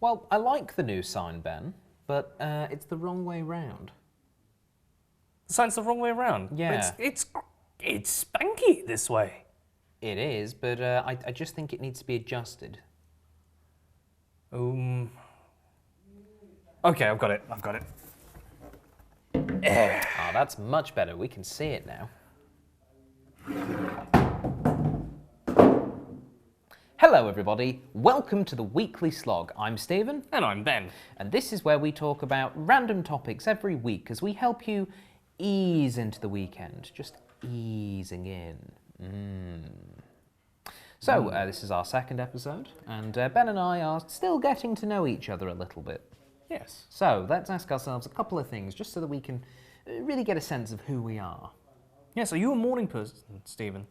Well, I like the new sign, Ben, but it's the wrong way round. The sign's the wrong way around. Yeah. It's spanky this way. It is, but I just think it needs to be adjusted. Okay, I've got it. Ah, that's much better. We can see it now. Hello, everybody. Welcome to the Weekly Slog. I'm Stephen. And I'm Ben. And this is where we talk about random topics every week as we help you ease into the weekend. Just easing in. So, this is our second episode, and Ben and I are still getting to know each other a little bit. Yes. So, let's ask ourselves a couple of things, just so that we can really get a sense of who we are. Yes, are you a morning person, Stephen?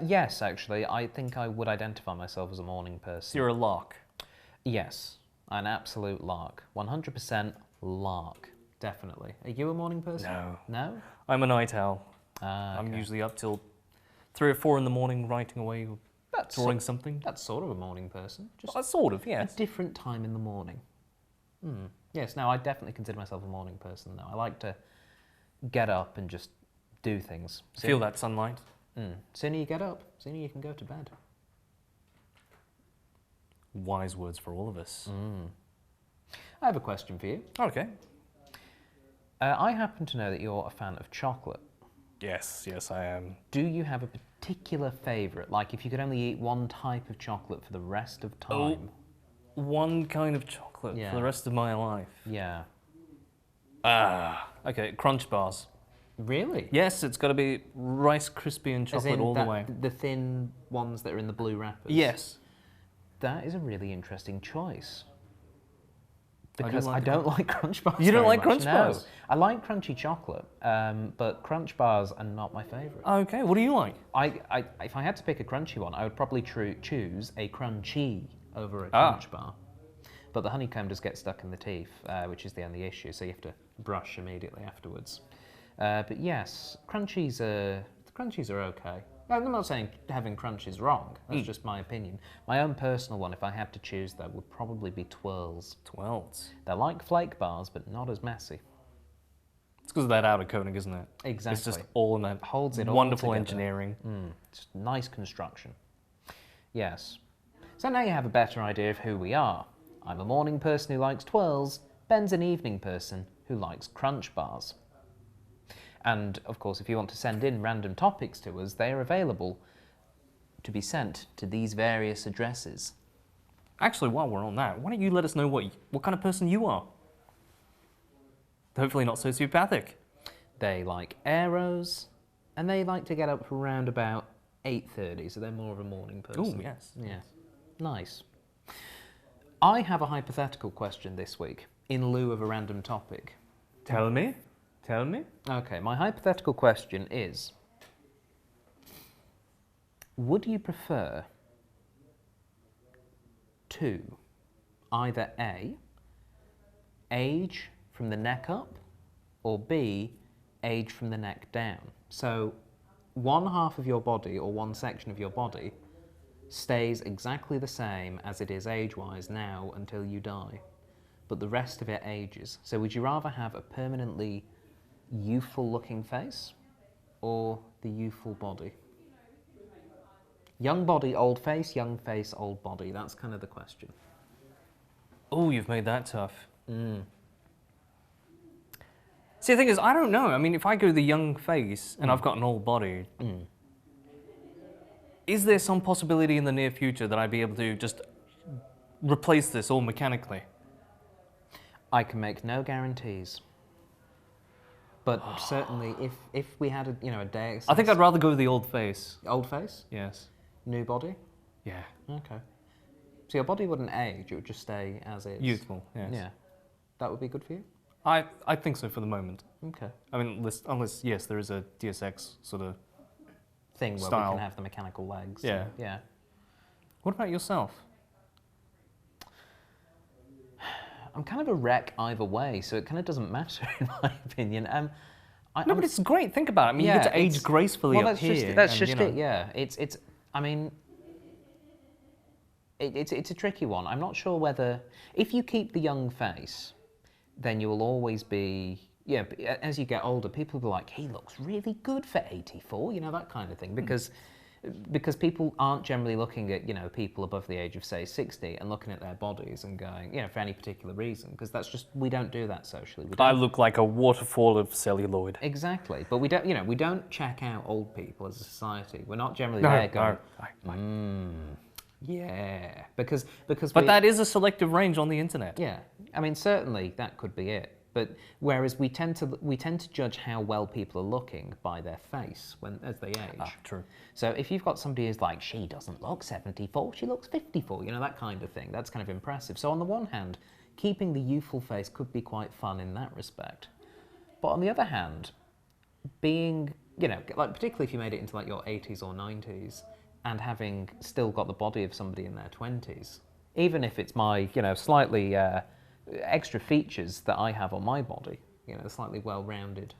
Yes, actually. I think I would identify myself as a morning person. So you're a lark? Yes, an absolute lark. 100% lark, definitely. Are you a morning person? No. No? I'm a night owl. Ah, I'm okay. usually up till 3 or 4 in the morning writing away, drawing something. That's sort of a morning person. Just Sort of, yes. a different time in the morning. Yes, no, I definitely consider myself a morning person, though. I like to get up and just do things. Feel that sunlight. Sooner you get up, sooner you can go to bed. Wise words for all of us. I have a question for you. Okay. I happen to know that you're a fan of chocolate. Yes, I am. Do you have a particular favourite? Like, if you could only eat one type of chocolate for the rest of time? One kind of chocolate for the rest of my life. Yeah. Okay, Crunch bars. Really? Yes, it's got to be Rice Krispie and As chocolate in all the way. the thin ones that are in the blue wrappers? Yes. That is a really interesting choice. I do Because like I don't like Crunch bars. You don't very like much, Crunch no. bars? I like crunchy chocolate, but Crunch bars are not my favourite. Okay, what do you like? If I had to pick a crunchy one, I would probably choose a crunchy over a Crunch bar. But the honeycomb does get stuck in the teeth, which is the only issue, so you have to brush immediately afterwards. But yes, crunchies are okay. I'm not saying having crunch is wrong. That's just my opinion. My own personal one, if I had to choose, though, would probably be Twirls. Twirls. They're like flake bars, but not as messy. It's because of that outer coating, isn't it? Exactly. It's just all in that Holds it all wonderful together. engineering. Just nice construction. Yes. So now you have a better idea of who we are. I'm a morning person who likes Twirls. Ben's an evening person who likes Crunch bars. And, of course, if you want to send in random topics to us, they are available to be sent to these various addresses. Actually, while we're on that, why don't you let us know what kind of person you are? Hopefully not sociopathic. They like arrows, and they like to get up around about 8:30, so they're more of a morning person. Oh, yes. Yeah. Nice. I have a hypothetical question this week, in lieu of a random topic. Tell me. Okay, my hypothetical question is, would you prefer to either A, age from the neck up, or B, age from the neck down? So one half of your body, or one section of your body, stays exactly the same as it is age-wise now until you die, but the rest of it ages. So would you rather have a permanently youthful looking face or the youthful body? Young body, old face, young face, old body. That's kind of the question. Oh, you've made that tough. See, the thing is, I don't know. I mean, if I go the young face and I've got an old body, is there some possibility in the near future that I'd be able to just replace this all mechanically? I can make no guarantees. But certainly, if we had a day... I think I'd rather go with the old face. Old face? Yes. New body? Yeah. Okay. So your body wouldn't age, it would just stay as is? Youthful, yes. Yeah. That would be good for you? I think so for the moment. Okay. I mean, unless yes, there is a DSX sort of thing where style. we can have the mechanical legs. Yeah. Yeah. What about yourself? I'm kind of a wreck either way, so it kind of doesn't matter in my opinion. No, but it's great. Think about it. I mean, you get to age gracefully well, up here. That's just and, it. Yeah. It's. I mean, It's a tricky one. I'm not sure whether if you keep the young face, then you will always be. Yeah, as you get older, people will be like, he looks really good for 84, that kind of thing. Because people aren't generally looking at, people above the age of, say, 60 and looking at their bodies and going, for any particular reason, because that's just, we don't do that socially. I look like a waterfall of celluloid. Exactly. But we don't check out old people as a society. We're not generally there going, yeah, because But that is a selective range on the internet. Yeah, I mean, certainly that could be it. But whereas we tend to judge how well people are looking by their face as they age. True. So if you've got somebody who's like, she doesn't look 74, she looks 54, that kind of thing. That's kind of impressive. So on the one hand, keeping the youthful face could be quite fun in that respect. But on the other hand, being, like particularly if you made it into like your 80s or 90s and having still got the body of somebody in their 20s, even if it's my, slightly extra features that I have on my body, slightly well-rounded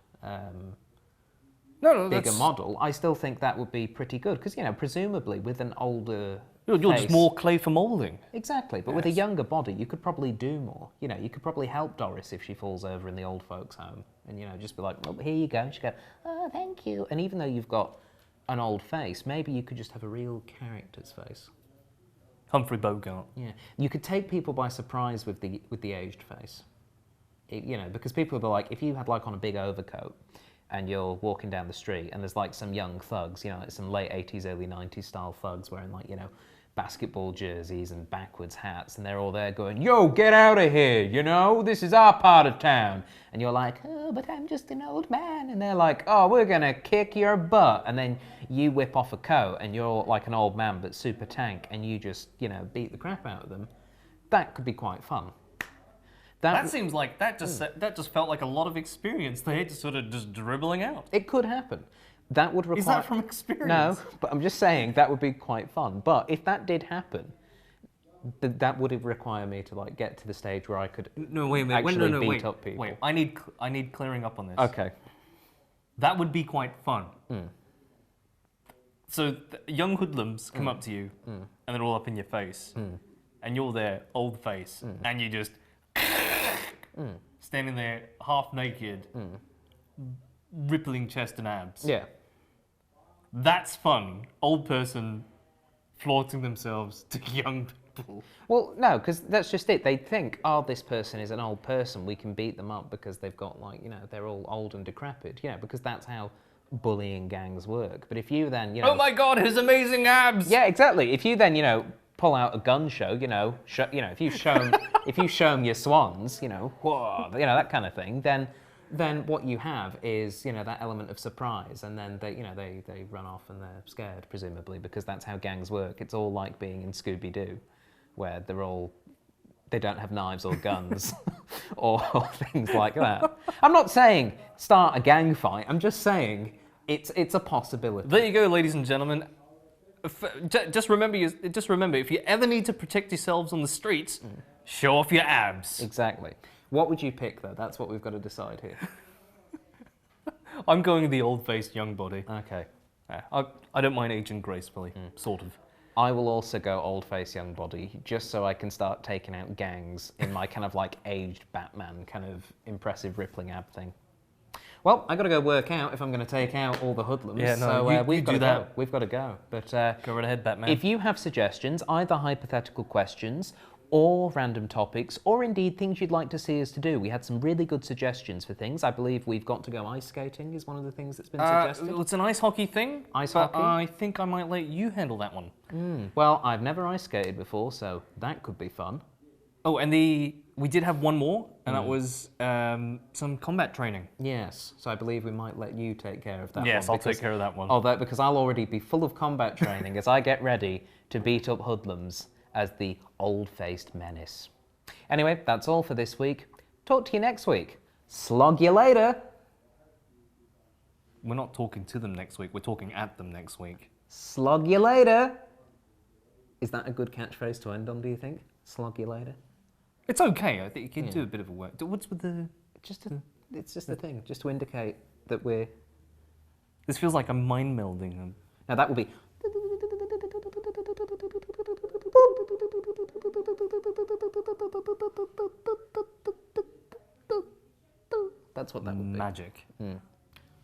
bigger model, I still think that would be pretty good because, presumably with an older You're just more clay for moulding. Exactly, but with a younger body, you could probably do more. You could probably help Doris if she falls over in the old folks' home and, just be like, oh, here you go. And she'd go, oh, thank you. And even though you've got an old face, maybe you could just have a real character's face. Humphrey Bogart. Yeah, you could take people by surprise with the aged face. Because people would be like, if you had like on a big overcoat and you're walking down the street and there's like some young thugs, like some late 80s, early 90s style thugs wearing like, basketball jerseys and backwards hats, and they're all there going, yo, get out of here, this is our part of town. And you're like, oh, but I'm just an old man. And they're like, oh, we're gonna kick your butt. And then you whip off a coat and you're like an old man but super tank and you just, beat the crap out of them. That could be quite fun. That seems like that just felt like a lot of experience there, just dribbling out. It could happen. That would require... Is that from experience? No, but I'm just saying that would be quite fun. But if that did happen, that would require me to like get to the stage where I could actually beat up people. Wait, I need clearing up on this. Okay. That would be quite fun. So young hoodlums come up to you and they're all up in your face, and you're there, old face, and you just standing there half naked, rippling chest and abs. Yeah. That's fun. Old person flaunting themselves to young people. Well, no, because that's just it. They think, oh, this person is an old person. We can beat them up because they've got like, they're all old and decrepit. Because that's how bullying gangs work. But if you then, oh my God, his amazing abs. Yeah, exactly. If you then, pull out a gun show, if you show them your swans, whoa, that kind of thing, then what you have is, that element of surprise, and then they run off and they're scared, presumably, because that's how gangs work. It's all like being in Scooby-Doo, where they don't have knives or guns or things like that. I'm not saying start a gang fight. I'm just saying it's a possibility. There you go, ladies and gentlemen. Just remember, if you ever need to protect yourselves on the streets, show off your abs. Exactly. What would you pick, though? That's what we've got to decide here. I'm going the old-faced young body. Okay. I don't mind aging gracefully, sort of. I will also go old-faced young body, just so I can start taking out gangs in my kind of like aged Batman kind of impressive rippling ab thing. Well, I got to go work out if I'm going to take out all the hoodlums. Yeah, no, so we've got to go. We've got to go. But go right ahead, Batman. If you have suggestions, either hypothetical questions or random topics, or indeed things you'd like to see us to do. We had some really good suggestions for things. I believe we've got to go ice skating is one of the things that's been suggested. It's an ice hockey thing. Ice hockey? I think I might let you handle that one. Well, I've never ice skated before, so that could be fun. Oh, and we did have one more, and that was some combat training. Yes, so I believe we might let you take care of that one. Yes, I'll take care of that one. Although, because I'll already be full of combat training as I get ready to beat up hoodlums as the old-faced menace. Anyway, that's all for this week. Talk to you next week. Slog you later. We're not talking to them next week, we're talking at them next week. Slog you later. Is that a good catchphrase to end on, do you think? Slog you later? It's okay, I think you can do a bit of a work. What's with the... It's just a thing, just to indicate that we're... This feels like a mind melding. Now that will be... That's what that would be. Magic.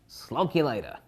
Slog you later.